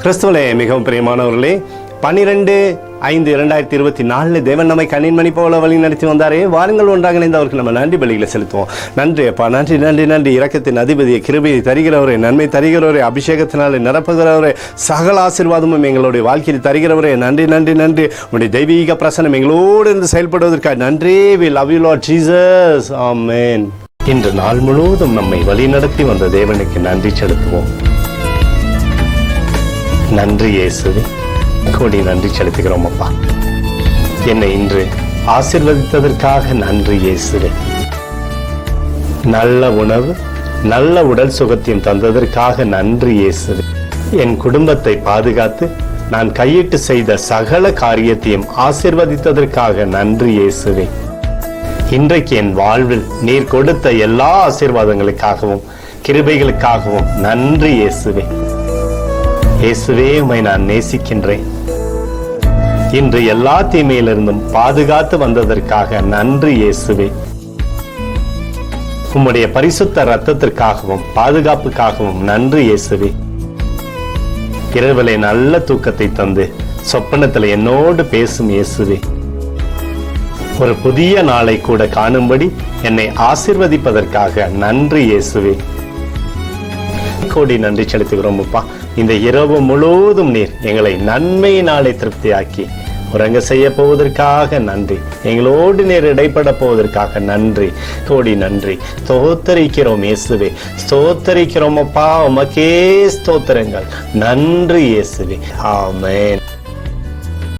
கிறிஸ்துவலே மிகவும் பிரியமானவர்களே, 12/5/2024 தேவன் நம்மை கண்ணின்மணி போல வழி நடத்தி வந்தாரே. வாருங்கள் ஒன்றாக இணைந்து அவருக்கு நம்ம நன்றி பலிகளை செலுத்துவோம். நன்றி அப்பா, நன்றி நன்றி நன்றி. இரக்கத்தின் அதிபதியை, கிருபையை தருகிறவரே, நன்மை தருகிறவரே, அபிஷேகத்தினாலே நிரப்புகிறவரே, சகல ஆசீர்வாதமும் எங்களுடைய வாழ்க்கையில் தருகிறவரே, நன்றி நன்றி நன்றி. உங்களுடைய தெய்வீக பிரசனம் எங்களோடு இருந்து செயல்படுவதற்காக நன்றி. We love you Lord Jesus. Amen. இன்று நாள் முழுவதும் நம்மை வழிநடத்தி வந்த தேவனுக்கு நன்றி செலுத்துவோம். நன்றி இயேசுவே, கோடி நன்றி செலுத்துகிறோம் அப்பா. என்னை இன்று ஆசீர்வதித்ததற்காக நன்றி இயேசுவே. நல்ல உணவு, நல்ல உடல் சுகத்தையும் தந்ததற்காக நன்றி இயேசுவே. என் குடும்பத்தை பாதுகாத்து நான் கையிட்டு செய்த சகல காரியத்தையும் ஆசீர்வதித்ததற்காக நன்றி இயேசுவே. இன்றைக்கு என் வாழ்வில் நீர் கொடுத்த எல்லா ஆசீர்வாதங்களுக்காகவும் கிருபைகளுக்காகவும் நன்றி இயேசுவே. இயேசுவே, உம்மை நான் நேசிக்கின்றேன். இன்று எல்லா தீமையிலிருந்தும் பாதுகாத்து வந்ததற்காக நன்றி இயேசுவே. உம்முடைய பரிசுத்த இரத்தத்திற்காகவும் பாதுகாப்புக்காகவும் நன்றி இயேசுவே. இரவிலே நல்ல தூக்கத்தை தந்து சொப்பனத்தில் என்னோடு பேசும் இயேசுவே. ஒரு புதிய நாளை கூட காணும்படி என்னை ஆசீர்வதிப்பதற்காக நன்றி இயேசுவே. கோடி நன்றி செலுத்துகிறோம் அப்பா. இந்த இரவு முழுவதும் நீர் எங்களை நன்மையினாலே திருப்தியாக்கி உறங்க செய்ய போவதற்காக நன்றி. எங்களோடு நீர் இடைப்பட போவதற்காக நன்றி. கோடி நன்றி. ஸ்தோத்தரிக்கிறோம் இயேசுவே, ஸ்தோத்தரிக்கிறோம் அப்பா. உமக்கே ஸ்தோத்திரங்கள். நன்றி இயேசுவே. ஆமென்.